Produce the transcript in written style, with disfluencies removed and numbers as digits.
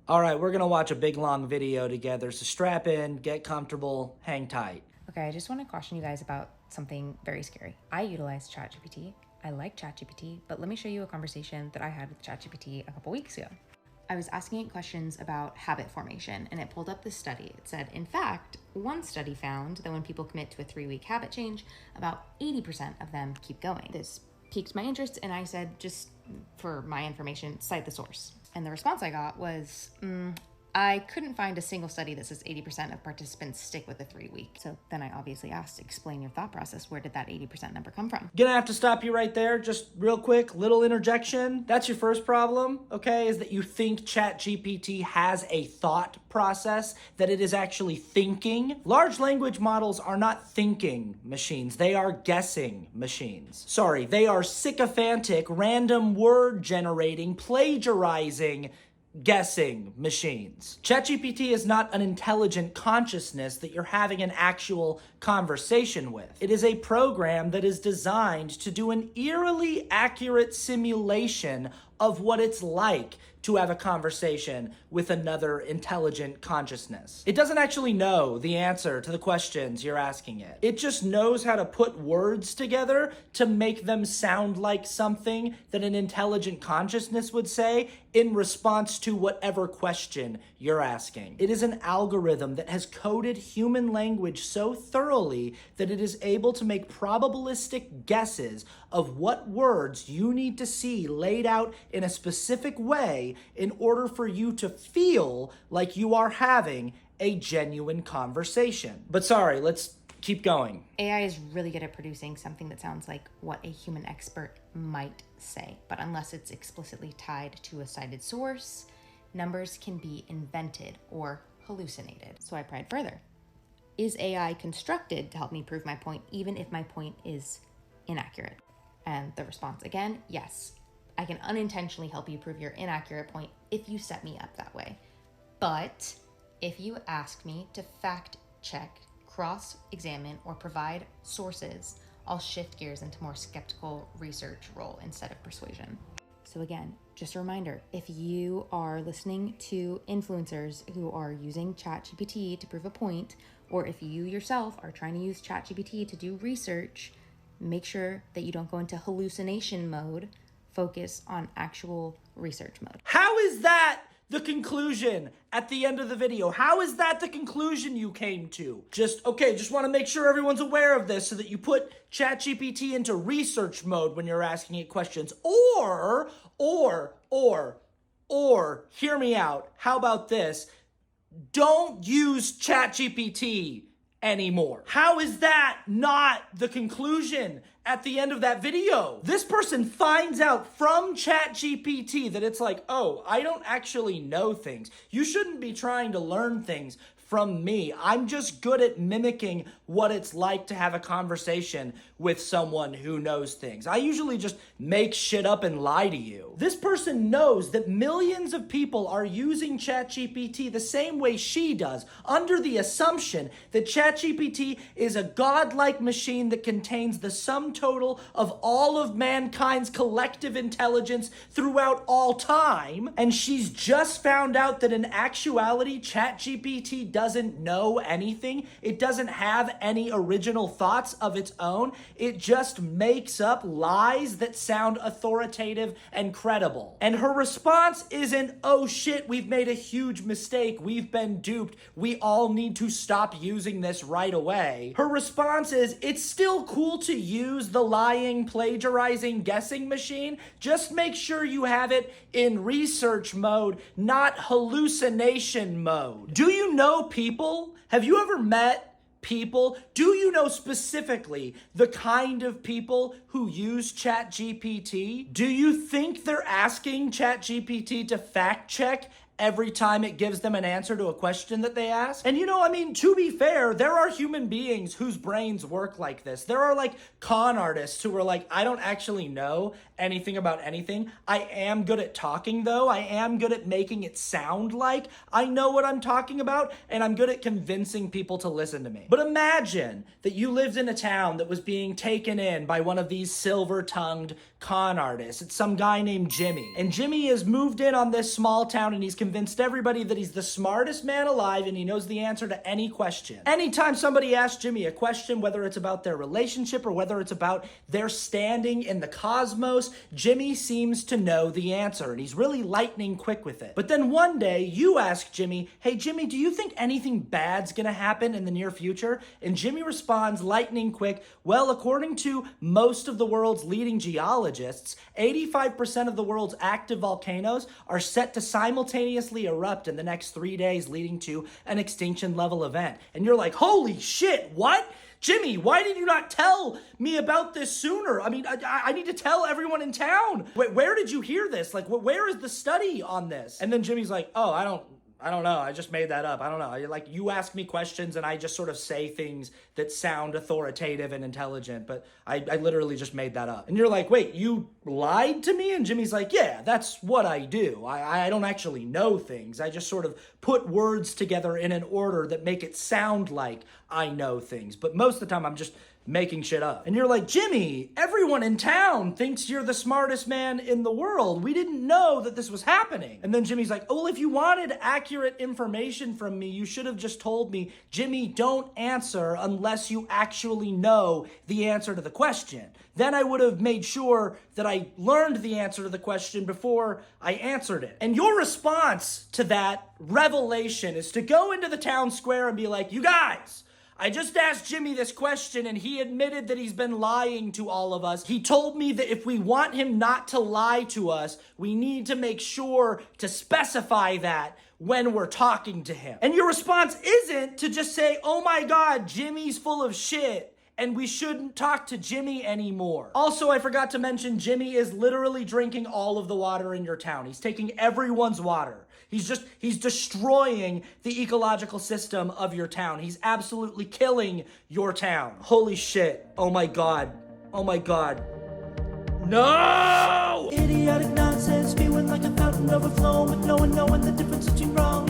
All right, we're gonna watch a big long video together, so strap in, get comfortable, hang tight. Okay, I just want to caution you guys about something very scary. I utilize ChatGPT. I like ChatGPT, but let me show you a conversation that I had with ChatGPT a couple weeks ago. I was asking it questions about habit formation, and it pulled up this study. It said, in fact, one study found that when people commit to a 3-week habit change, about 80% of them keep going. This piqued my interest, and I said, just for my information, cite the source. And the response I got was, I couldn't find a single study that says 80% of participants stick with the 3-week. So then I obviously asked, explain your thought process. Where did that 80% number come from? Gonna have to stop you right there, just real quick, little interjection. That's your first problem, okay, is that you think ChatGPT has a thought process, that it is actually thinking. Large language models are not thinking machines, they are guessing machines. Sorry, they are sycophantic, random word generating, plagiarizing, guessing machines. ChatGPT is not an intelligent consciousness that you're having an actual conversation with. It is a program that is designed to do an eerily accurate simulation of what it's like to have a conversation with another intelligent consciousness. It doesn't actually know the answer to the questions you're asking it. It just knows how to put words together to make them sound like something that an intelligent consciousness would say in response to whatever question you're asking. It is an algorithm that has coded human language so thoroughly that it is able to make probabilistic guesses of what words you need to see laid out in a specific way in order for you to feel like you are having a genuine conversation. But sorry, let's keep going. AI is really good at producing something that sounds like what a human expert might say, but unless it's explicitly tied to a cited source, numbers can be invented or hallucinated. So I pried further. Is AI constructed to help me prove my point, even if my point is inaccurate? And the response again, yes. I can unintentionally help you prove your inaccurate point if you set me up that way. But if you ask me to fact check, cross-examine, or provide sources, I'll shift gears into more skeptical research role instead of persuasion. So again, just a reminder, if you are listening to influencers who are using ChatGPT to prove a point, or if you yourself are trying to use ChatGPT to do research, make sure that you don't go into hallucination mode. Focus on actual research mode. How is that the conclusion at the end of the video? How is that the conclusion you came to? Just want to make sure everyone's aware of this so that you put ChatGPT into research mode when you're asking it questions. Or, hear me out. How about this? Don't use ChatGPT anymore. How is that not the conclusion at the end of that video? This person finds out from ChatGPT that it's like, oh, I don't actually know things. You shouldn't be trying to learn things from me. I'm just good at mimicking what it's like to have a conversation with someone who knows things. I usually just make shit up and lie to you. This person knows that millions of people are using ChatGPT the same way she does, under the assumption that ChatGPT is a godlike machine that contains the sum total of all of mankind's collective intelligence throughout all time. And she's just found out that in actuality, ChatGPT doesn't know anything. It doesn't have any original thoughts of its own. It just makes up lies that sound authoritative and credible. And her response isn't, oh shit, we've made a huge mistake. We've been duped. We all need to stop using this right away. Her response is, it's still cool to use the lying, plagiarizing, guessing machine. Just make sure you have it in research mode, not hallucination mode. Do you know people? Have you ever met people? Do you know specifically the kind of people who use ChatGPT? Do you think they're asking ChatGPT to fact check every time it gives them an answer to a question that they ask? And to be fair, there are human beings whose brains work like this. There are like con artists who are like, I don't actually know anything about anything. I am good at talking though. I am good at making it sound like I know what I'm talking about, and I'm good at convincing people to listen to me. But imagine that you lived in a town that was being taken in by one of these silver-tongued con artists. It's some guy named Jimmy. And Jimmy has moved in on this small town and he's convinced everybody that he's the smartest man alive and he knows the answer to any question. Anytime somebody asks Jimmy a question, whether it's about their relationship or whether it's about their standing in the cosmos, Jimmy seems to know the answer, and he's really lightning quick with it. But then one day, you ask Jimmy, hey Jimmy, do you think anything bad's gonna happen in the near future? And Jimmy responds lightning quick, well, according to most of the world's leading geologists, 85% of the world's active volcanoes are set to simultaneously erupt in the next 3 days, leading to an extinction level event. And you're like, holy shit, what? Jimmy, why did you not tell me about this sooner? I mean, I need to tell everyone in town. Where did you hear this? Like, where is the study on this? And then Jimmy's like, oh, I don't know. I just made that up. I don't know. Like, you ask me questions and I just sort of say things that sound authoritative and intelligent, but I literally just made that up. And you're like, wait, you lied to me? And Jimmy's like, yeah, that's what I do. I don't actually know things. I just sort of put words together in an order that make it sound like I know things. But most of the time I'm just making shit up. And you're like, Jimmy, everyone in town thinks you're the smartest man in the world. We didn't know that this was happening. And then Jimmy's like, oh, well, if you wanted accurate information from me, you should have just told me, Jimmy, don't answer unless you actually know the answer to the question. Then I would have made sure that I learned the answer to the question before I answered it. And your response to that revelation is to go into the town square and be like, you guys, I just asked Jimmy this question and he admitted that he's been lying to all of us. He told me that if we want him not to lie to us, we need to make sure to specify that when we're talking to him. And your response isn't to just say, oh my God, Jimmy's full of shit and we shouldn't talk to Jimmy anymore. Also, I forgot to mention, Jimmy is literally drinking all of the water in your town. He's taking everyone's water. He's destroying the ecological system of your town. He's absolutely killing your town. Holy shit. Oh my God. Oh my God. No! Idiotic nonsense, spewing like a fountain overflowing with no one knowing the difference between wrong